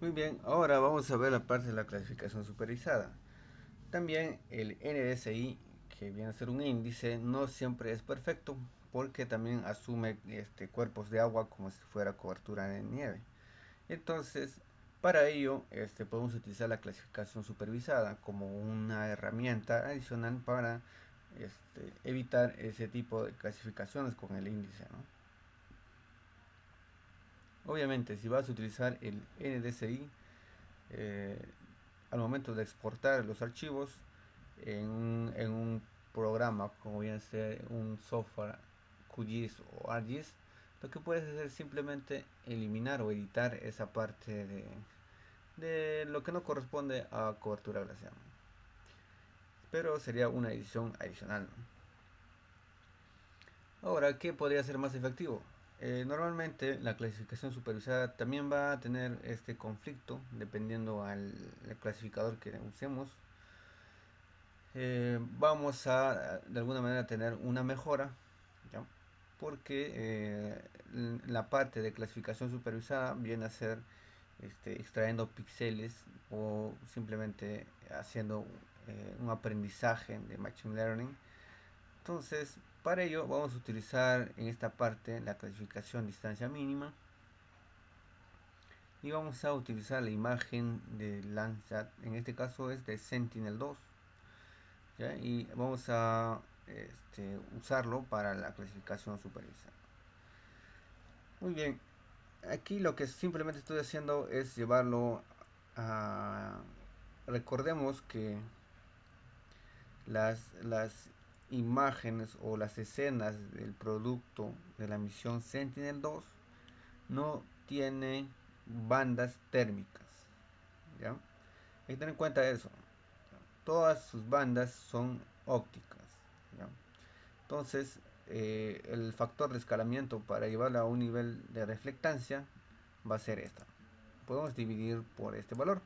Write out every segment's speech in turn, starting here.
Muy bien, ahora vamos a ver la parte de la clasificación supervisada. También el NDSI, que viene a ser un índice, no siempre es perfecto porque también asume cuerpos de agua como si fuera cobertura de nieve. Entonces, para ello, podemos utilizar la clasificación supervisada como una herramienta adicional para evitar ese tipo de clasificaciones con el índice, ¿no? Obviamente, si vas a utilizar el NDCI, eh, al momento de exportar los archivos en un programa como bien sea un software QGIS o ArcGIS, lo que puedes hacer es simplemente eliminar o editar esa parte de lo que no corresponde a cobertura glacial, pero sería una edición adicional, ¿no? Ahora, ¿qué podría ser más efectivo? Normalmente la clasificación supervisada también va a tener este conflicto dependiendo al clasificador que usemos. Vamos a de alguna manera tener una mejora, ¿ya? Porque la parte de clasificación supervisada viene a ser extrayendo píxeles o simplemente haciendo un aprendizaje de Machine Learning. Entonces, para ello vamos a utilizar en esta parte la clasificación distancia mínima y vamos a utilizar la imagen de Landsat, en este caso es de Sentinel-2, ¿ya? Y vamos a usarlo para la clasificación supervisada. Muy bien, aquí lo que simplemente estoy haciendo es llevarlo a... Recordemos que las imágenes o las escenas del producto de la misión Sentinel-2 no tiene bandas térmicas, ¿ya? Hay que tener en cuenta eso. Todas sus bandas son ópticas, ¿ya? Entonces, el factor de escalamiento para llevarla a un nivel de reflectancia va a ser esta. Podemos dividir por este valor.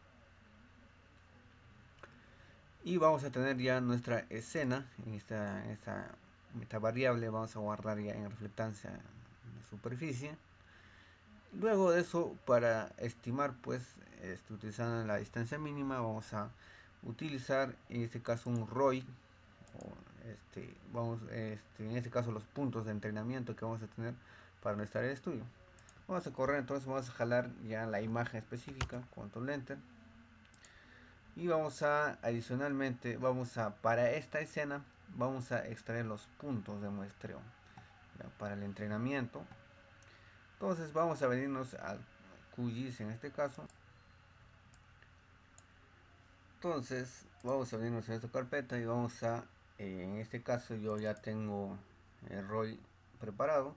Y vamos a tener ya nuestra escena en esta variable. Vamos a guardar ya en reflectancia de superficie. Luego de eso, para estimar, pues, utilizando la distancia mínima, vamos a utilizar en este caso un ROI. En este caso los puntos de entrenamiento que vamos a tener para nuestra área de estudio. Vamos a correr, entonces vamos a jalar ya la imagen específica, control enter. Y vamos a, adicionalmente, para esta escena, vamos a extraer los puntos de muestreo, ¿ya? Para el entrenamiento. Entonces vamos a venirnos al QGIS en este caso. Entonces vamos a venirnos a esta carpeta y vamos a, en este caso yo ya tengo el ROI preparado.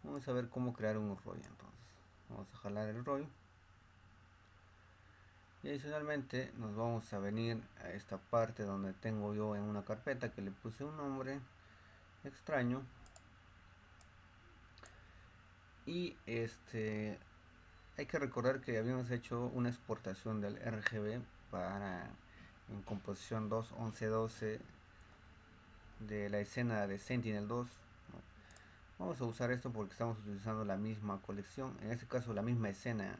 Vamos a ver cómo crear un ROI entonces. Vamos a jalar el ROI. Y adicionalmente nos vamos a venir a esta parte donde tengo yo en una carpeta que le puse un nombre extraño. Y hay que recordar que habíamos hecho una exportación del RGB para en composición 2.11.12 de la escena de Sentinel-2, ¿no? Vamos a usar esto porque estamos utilizando la misma colección, en este caso la misma escena.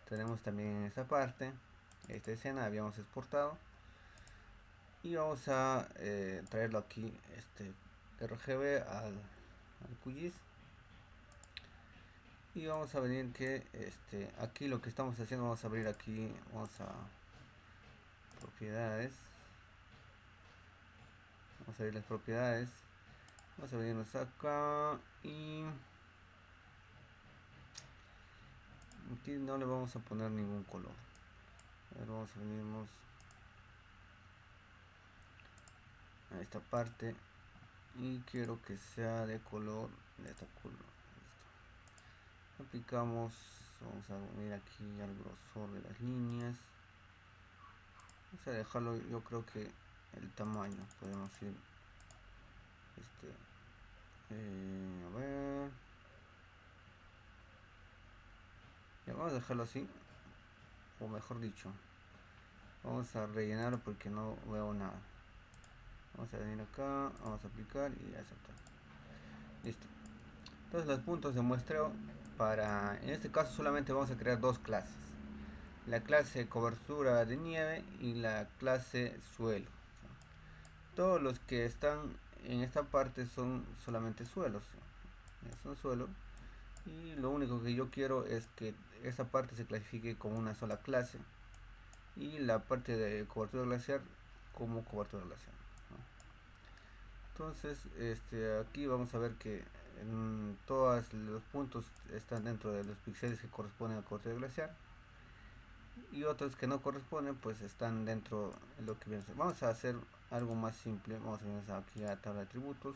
Tenemos también en esta parte esta escena habíamos exportado y vamos a traerlo aquí, RGB al QGIS. Y vamos a venir que aquí lo que estamos haciendo, vamos a abrir aquí, vamos a propiedades, vamos a ver las propiedades, vamos a venirnos acá y aquí no le vamos a poner ningún color. A ver, vamos a venirnos a esta parte y quiero que sea de color de esta color. Listo. Aplicamos, vamos a venir aquí al grosor de las líneas, vamos a dejarlo, yo creo que el tamaño podemos ir a ver, ya vamos a dejarlo así, o mejor dicho, vamos a rellenar porque no veo nada. Vamos a venir acá, vamos a aplicar y aceptar. Listo. Entonces los puntos de muestreo, en este caso solamente vamos a crear dos clases, la clase cobertura de nieve y la clase suelo. Todos los que están en esta parte son solamente suelos, son suelo, y lo único que yo quiero es que esa parte se clasifique como una sola clase y la parte de cobertura glaciar como cobertura glaciar, ¿no? Entonces aquí vamos a ver que todos los puntos están dentro de los píxeles que corresponden a cobertura glaciar, y otros que no corresponden pues están dentro de lo que viene a ser. Vamos a hacer algo más simple. Vamos a venir aquí a tabla de atributos,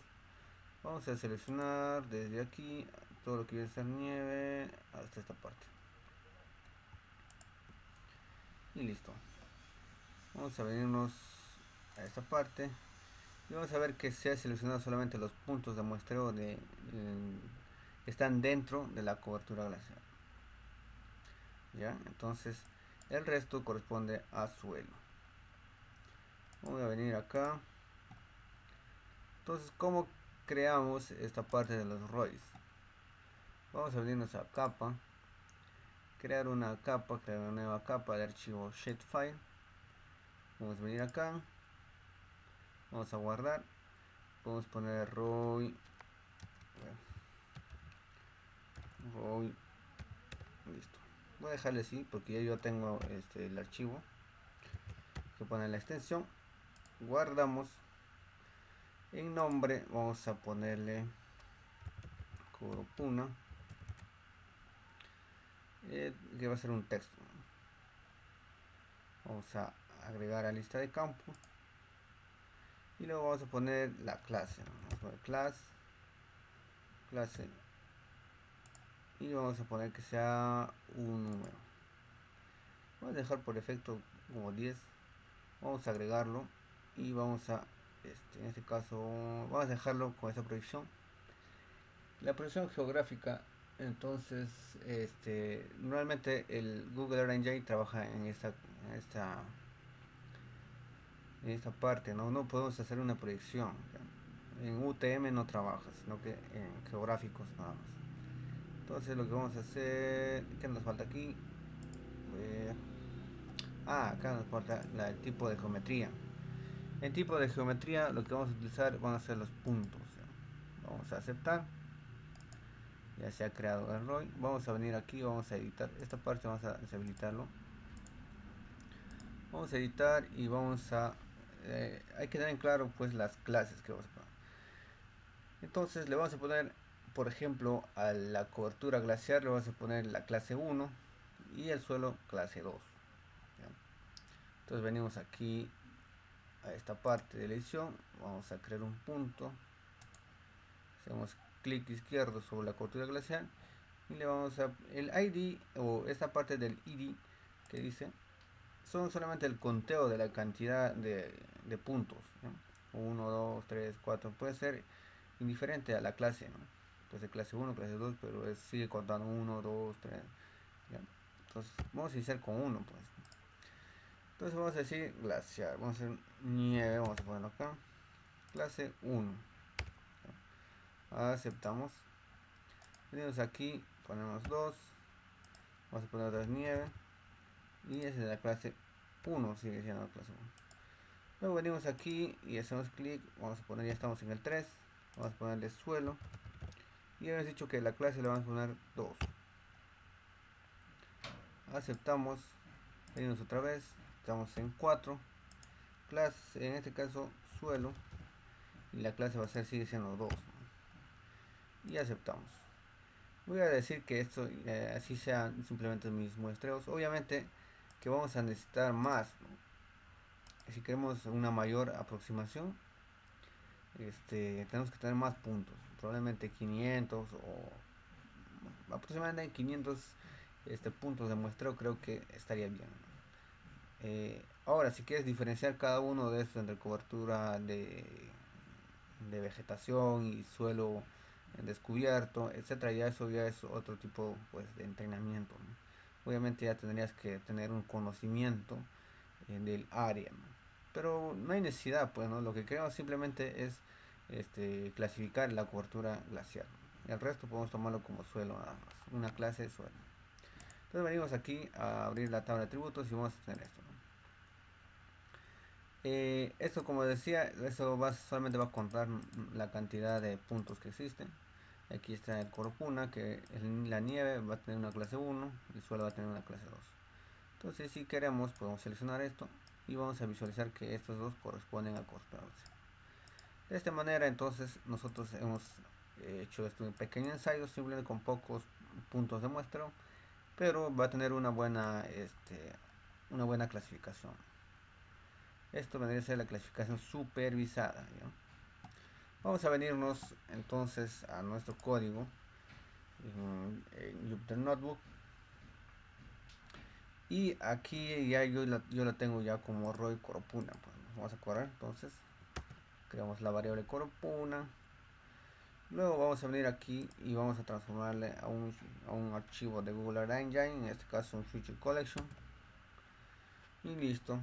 vamos a seleccionar desde aquí todo lo que viene a ser nieve hasta esta parte y listo. Vamos a venirnos a esta parte y vamos a ver que se ha seleccionado solamente los puntos de muestreo que están dentro de la cobertura glaciar, ya. Entonces el resto corresponde a suelo. Voy a venir acá. Entonces, ¿cómo creamos esta parte de los ROIs? Vamos a venirnos a capa, crear una nueva capa de archivo shapefile. Vamos a venir acá, vamos a guardar, vamos a poner ROI, listo. Voy a dejarle así porque ya yo tengo el archivo que pone la extensión. Guardamos. En nombre vamos a ponerle Corupuna, que va a ser un texto. Vamos a agregar a lista de campos y luego vamos a poner la clase. Vamos a poner clase y vamos a poner que sea un número. Vamos a dejar por defecto como 10. Vamos a agregarlo y vamos a en este caso vamos a dejarlo con esta proyección, la proyección geográfica. Entonces normalmente el Google Earth Engine trabaja en esta parte, no podemos hacer una proyección, ¿ya? En UTM no trabaja, sino que en geográficos nada más. Entonces lo que vamos a hacer, ¿qué nos falta aquí? Acá nos falta el tipo de geometría. En tipo de geometría lo que vamos a utilizar van a ser los puntos, ¿ya? Vamos a aceptar, ya se ha creado el ROI. Vamos a venir aquí, vamos a editar esta parte, vamos a deshabilitarlo. Vamos a editar y vamos a hay que tener en claro pues las clases que vamos a poner. Entonces le vamos a poner, por ejemplo, a la cobertura glaciar le vamos a poner la clase 1 y el suelo clase 2, ¿ya? Entonces venimos aquí a esta parte de la edición, vamos a crear un punto, hacemos clic izquierdo sobre la cobertura glacial y le vamos a el ID o esta parte del ID que dice son solamente el conteo de la cantidad de puntos, ¿no? 1, 2, 3, 4, puede ser indiferente a la clase, ¿no? Puede ser clase 1, clase 2, pero sigue contando 1, 2, 3, ¿ya? Entonces vamos a iniciar con 1 pues. Entonces vamos a decir glaciar, vamos a hacer nieve, vamos a ponerlo acá, clase 1, ¿ya? Aceptamos, venimos aquí, ponemos 2, vamos a poner otra nieve y esa es la clase 1, sigue siendo la clase 1. Luego venimos aquí y hacemos clic, vamos a poner, ya estamos en el 3, vamos a ponerle suelo y hemos dicho que la clase le vamos a poner 2. Aceptamos, venimos otra vez, estamos en 4, clase, en este caso suelo, y la clase va a ser, sigue siendo 2, ¿no? Y aceptamos. Voy a decir que esto así sean simplemente mis muestreos. Obviamente que vamos a necesitar más, ¿no? Si queremos una mayor aproximación, tenemos que tener más puntos, probablemente 500 o aproximadamente 500 puntos de muestreo, creo que estaría bien. Ahora, si quieres diferenciar cada uno de estos entre cobertura de vegetación y suelo descubierto, etcétera, ya eso ya es otro tipo pues de entrenamiento, ¿no? Obviamente ya tendrías que tener un conocimiento del área, ¿no? Pero no hay necesidad, pues, ¿no? Lo que queremos simplemente es clasificar la cobertura glaciar. y el resto podemos tomarlo como suelo nada más, una clase de suelo. Entonces venimos aquí a abrir la tabla de atributos y vamos a tener esto, ¿no? Esto, como decía, eso solamente va a contar la cantidad de puntos que existen. Aquí está el Corpuna, que la nieve va a tener una clase 1, el suelo va a tener una clase 2. Entonces, si queremos, podemos seleccionar esto y vamos a visualizar que estos dos corresponden a cortados. De esta manera, entonces, nosotros hemos hecho este pequeño ensayo simplemente con pocos puntos de muestreo, pero va a tener una buena clasificación. Esto vendría a ser la clasificación supervisada, ¿ya? Vamos a venirnos entonces a nuestro código en Jupyter Notebook, y aquí ya yo la tengo ya como Roy Corpuna. Pues vamos a correr, entonces creamos la variable Corpuna. Luego vamos a venir aquí y vamos a transformarle a un archivo de Google Earth Engine, en este caso un Feature Collection, y listo.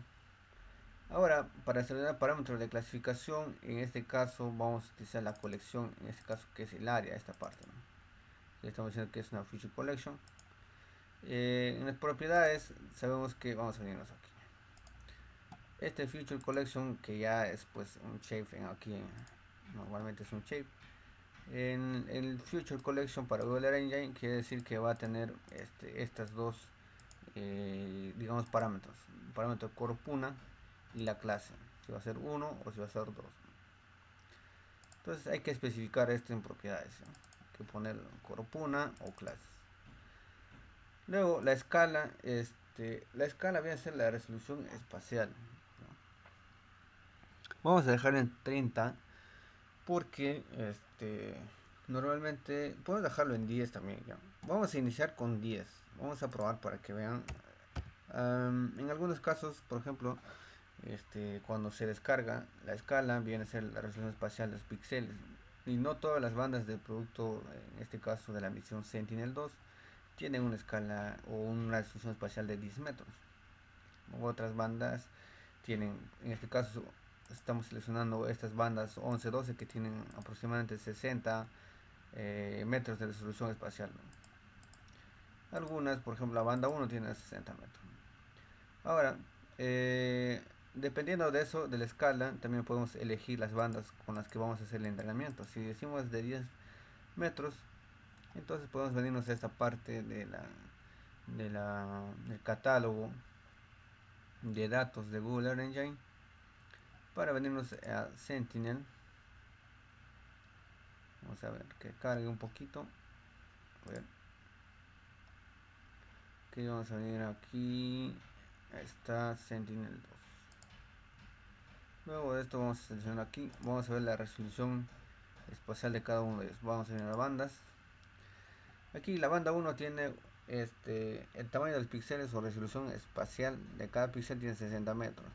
Ahora, para seleccionar parámetros de clasificación, en este caso vamos a utilizar la colección, en este caso que es el área, esta parte, ¿no? Le estamos diciendo que es una Feature Collection. En las propiedades sabemos que vamos a venirnos aquí. Este Feature Collection, que ya es pues un shape aquí, normalmente es un shape. En el Feature Collection para Google Earth Engine quiere decir que va a tener estas dos digamos parámetros, el parámetro Corpuna y la clase, si va a ser 1 o si va a ser 2. Entonces hay que especificar esto en propiedades, ¿no? Hay que poner Corpuna o clases. Luego la escala, la escala viene a ser la resolución espacial, ¿no? Vamos a dejar en 30 porque normalmente puedo dejarlo en 10 también, ¿ya? Vamos a iniciar con 10. Vamos a probar para que vean. En algunos casos, por ejemplo, cuando se descarga la escala viene a ser la resolución espacial de los píxeles, y no todas las bandas del producto, en este caso de la misión Sentinel-2, tienen una escala o una resolución espacial de 10 metros. Otras bandas tienen, en este caso estamos seleccionando estas bandas 11-12 que tienen aproximadamente 60 metros de resolución espacial, ¿no? Algunas, por ejemplo, la banda 1 tiene 60 metros. Ahora, dependiendo de eso, de la escala, también podemos elegir las bandas con las que vamos a hacer el entrenamiento. Si decimos de 10 metros, entonces podemos venirnos a esta parte del catálogo de datos de Google Earth Engine para venirnos a Sentinel. Vamos a ver que cargue un poquito. A ver. Que vamos a venir aquí. Ahí está Sentinel-2. Luego de esto vamos a seleccionar aquí. Vamos a ver la resolución espacial de cada uno de ellos. Vamos a venir a bandas. Aquí la banda 1 tiene el tamaño de los píxeles o resolución espacial de cada píxel tiene 60 metros.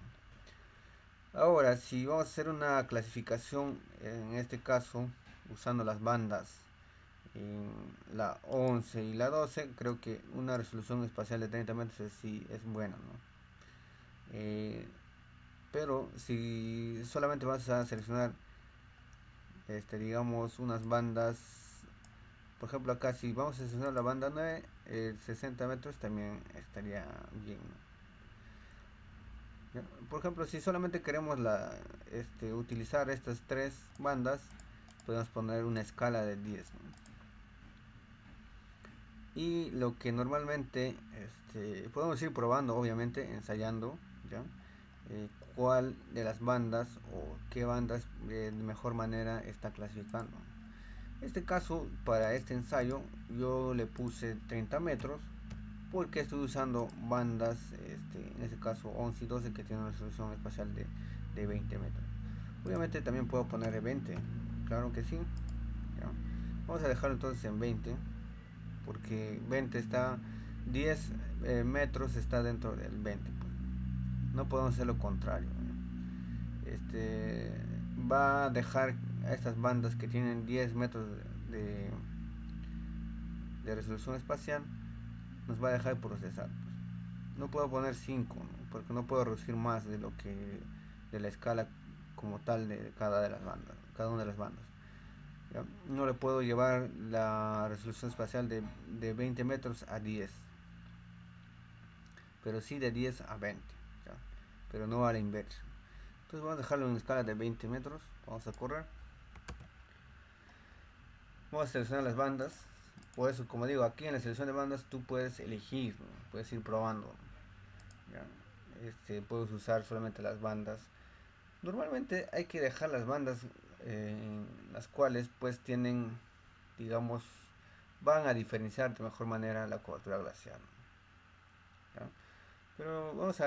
Ahora, si vamos a hacer una clasificación, en este caso, usando las bandas la 11 y la 12, creo que una resolución espacial de 30 metros sí es buena, ¿no? Pero si solamente vas a seleccionar digamos unas bandas, por ejemplo acá si vamos a seleccionar la banda 9, 60 metros también estaría bien, ¿no? Por ejemplo, si solamente queremos utilizar estas tres bandas, podemos poner una escala de 10, ¿no? Y lo que normalmente podemos ir probando, obviamente ensayando, ¿ya? Cuál de las bandas o qué bandas de mejor manera está clasificando. En este caso, para este ensayo yo le puse 30 metros porque estoy usando bandas, en este caso 11 y 12, que tienen una resolución espacial de 20 metros. Obviamente también puedo poner 20, claro que sí, ¿ya? Vamos a dejarlo entonces en 20 porque 20 está 10 metros está dentro del 20, pues. No podemos hacer lo contrario, ¿no? Va a dejar a estas bandas que tienen 10 metros de, de resolución espacial, nos va a dejar procesar, pues. No puedo poner 5, ¿no? Porque no puedo reducir más de lo que de la escala como tal de cada una de las bandas. ¿ya? No le puedo llevar la resolución espacial de 20 metros a 10, pero sí de 10 a 20, ¿ya? Pero no a la inversa. Entonces vamos a dejarlo en escala de 20 metros. Vamos a correr. Vamos a seleccionar las bandas. Por eso, como digo, aquí en la selección de bandas tú puedes elegir, ¿no? Puedes ir probando, ¿ya? Puedes usar solamente las bandas. Normalmente hay que dejar las bandas las cuales pues tienen, digamos, van a diferenciar de mejor manera la cobertura glacial, ¿ya? Pero vamos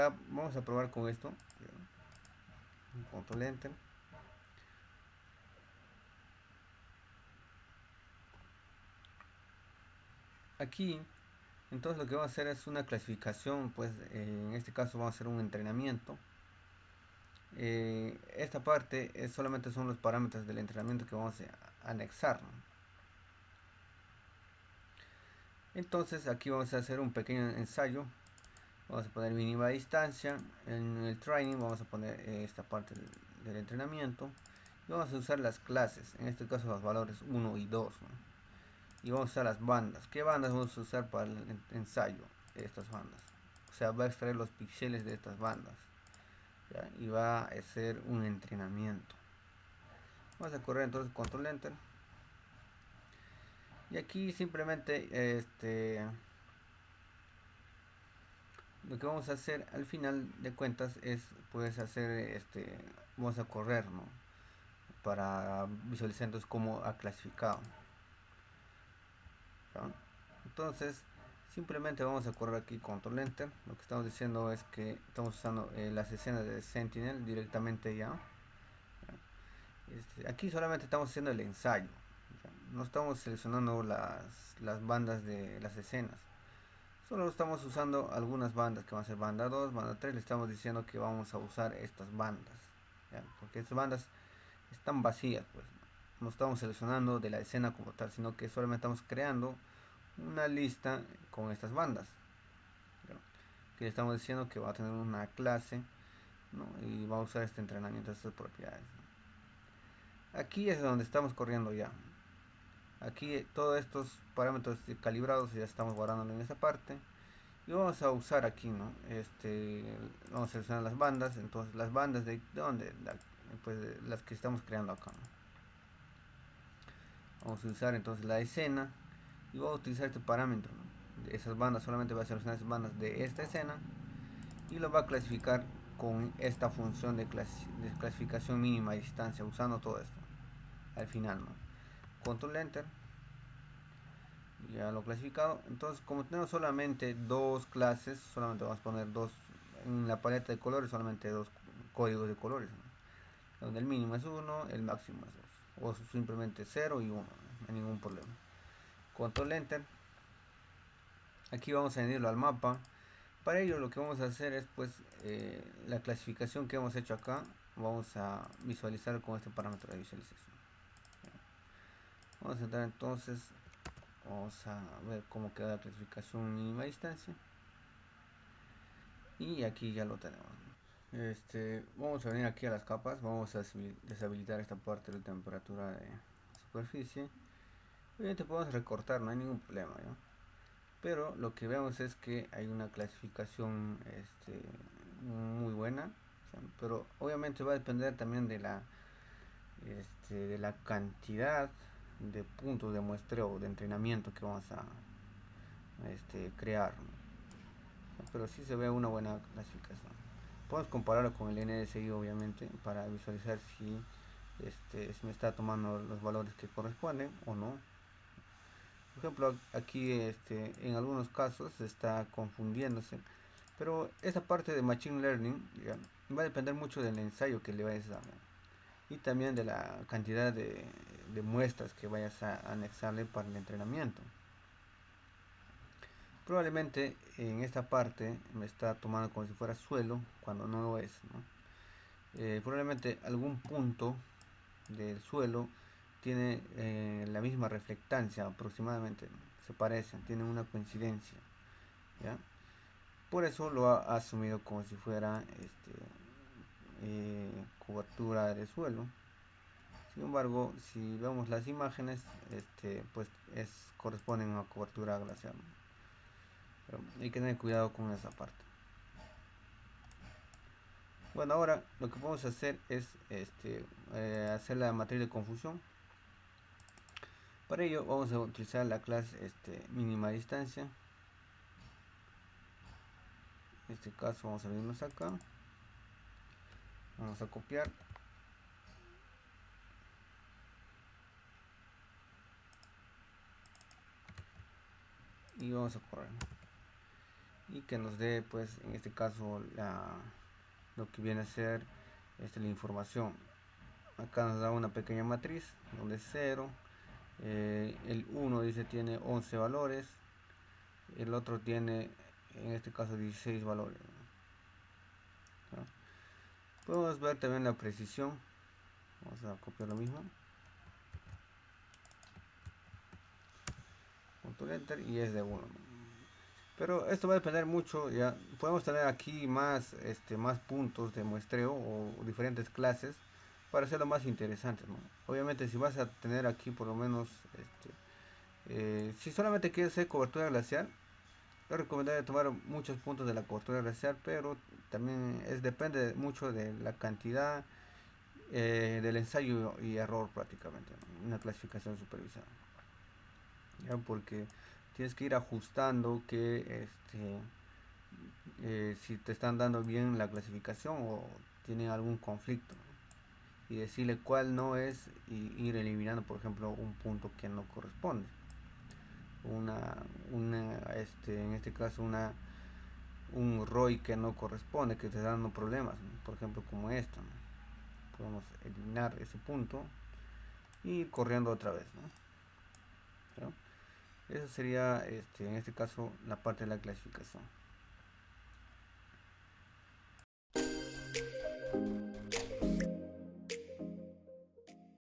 a probar con esto, ¿ya? Control Enter. Aquí entonces lo que vamos a hacer es una clasificación, pues en este caso vamos a hacer un entrenamiento. Esta parte solamente son los parámetros del entrenamiento que vamos a anexar, ¿no? Entonces aquí vamos a hacer un pequeño ensayo. Vamos a poner mínima distancia. En el training vamos a poner esta parte del entrenamiento. Y vamos a usar las clases, en este caso los valores 1 y 2, ¿no? Y vamos a usar las bandas. ¿Qué bandas vamos a usar para el ensayo? Estas bandas. O sea, va a extraer los píxeles de estas bandas, ¿ya? Y va a hacer un entrenamiento. Vamos a correr entonces control enter. Y aquí simplemente lo que vamos a hacer al final de cuentas es pues hacer vamos a correr, ¿no? Para visualizar entonces cómo ha clasificado, ¿ya? Entonces simplemente vamos a correr aquí control enter. Lo que estamos diciendo es que estamos usando las escenas de Sentinel directamente ya. Aquí solamente estamos haciendo el ensayo, ¿ya? No estamos seleccionando las bandas de las escenas. Solo estamos usando algunas bandas que van a ser banda 2, banda 3. Le estamos diciendo que vamos a usar estas bandas, ¿ya? Porque estas bandas están vacías, pues no estamos seleccionando de la escena como tal, sino que solamente estamos creando una lista con estas bandas, ¿ya? Que le estamos diciendo que va a tener una clase, ¿no? Y va a usar este entrenamiento, estas propiedades. Aquí es donde estamos corriendo ya. Aquí todos estos parámetros calibrados ya estamos guardándolo en esa parte. Y vamos a usar aquí, ¿no? Vamos a seleccionar las bandas. Entonces las bandas de dónde, pues las que estamos creando acá, ¿no? Vamos a usar entonces la escena y voy a utilizar este parámetro, ¿no? De esas bandas, solamente va a seleccionar esas bandas de esta escena y lo va a clasificar con esta función de clasificación mínima distancia, usando todo esto al final, ¿no? Control enter. Ya lo clasificado. Entonces, como tenemos solamente dos clases, solamente vamos a poner dos en la paleta de colores, solamente dos códigos de colores, ¿no? Donde el mínimo es 1, el máximo es 2, o simplemente 0 y 1, no hay ningún problema. Control enter. Aquí vamos a añadirlo al mapa. Para ello lo que vamos a hacer es pues la clasificación que hemos hecho acá, vamos a visualizar con este parámetro de visualización. Vamos a entrar entonces, vamos a ver cómo queda la clasificación mínima distancia. Y aquí ya lo tenemos. Vamos a venir aquí a las capas, vamos a deshabilitar esta parte de la temperatura de superficie. Obviamente podemos recortar, no hay ningún problema, ¿no? Pero lo que vemos es que hay una clasificación muy buena, o sea, pero obviamente va a depender también de la cantidad de puntos de muestreo de entrenamiento que vamos a crear, ¿no? Pero sí se ve una buena clasificación. Podemos compararlo con el NDSI obviamente para visualizar si me está tomando los valores que corresponden o no. Por ejemplo, aquí en algunos casos está confundiéndose, pero esa parte de Machine Learning ya, va a depender mucho del ensayo que le vayas a dar y también de la cantidad de muestras que vayas a anexarle para el entrenamiento. Probablemente en esta parte me está tomando como si fuera suelo cuando no lo es, ¿no? Probablemente algún punto del suelo tiene la misma reflectancia aproximadamente, se parecen, tienen una coincidencia, ¿ya? Por eso lo ha asumido como si fuera cobertura de suelo. Sin embargo, si vemos las imágenes, pues corresponden a cobertura glaciar, ¿no? Pero hay que tener cuidado con esa parte. Bueno, ahora lo que podemos hacer es hacer la matriz de confusión. Para ello vamos a utilizar la clase mínima distancia. En este caso vamos a venirnos acá, vamos a copiar y vamos a correr, y que nos dé, pues en este caso, lo que viene a ser la información. Acá nos da una pequeña matriz donde es 0, el 1 dice tiene 11 valores, el otro tiene en este caso 16 valores, ¿no? Podemos ver también la precisión. Vamos a copiar lo mismo, control enter, y es de 1, ¿no? Pero esto va a depender mucho. Ya podemos tener aquí más puntos de muestreo o diferentes clases para hacerlo más interesante, ¿no? Obviamente, si vas a tener aquí por lo menos si solamente quieres hacer cobertura glaciar, yo recomendaría tomar muchos puntos de la cobertura glaciar, pero también depende mucho de la cantidad del ensayo y error, prácticamente, ¿no? Una clasificación supervisada, ¿ya? Porque tienes que ir ajustando que si te están dando bien la clasificación o tienen algún conflicto, y decirle cuál no es, y ir eliminando, por ejemplo, un punto que no corresponde, en este caso un ROI que no corresponde, que te está dando problemas, ¿no? Por ejemplo, como esto, ¿no? Podemos eliminar ese punto y ir corriendo otra vez, ¿no? ¿Ya? Eso sería en este caso la parte de la clasificación.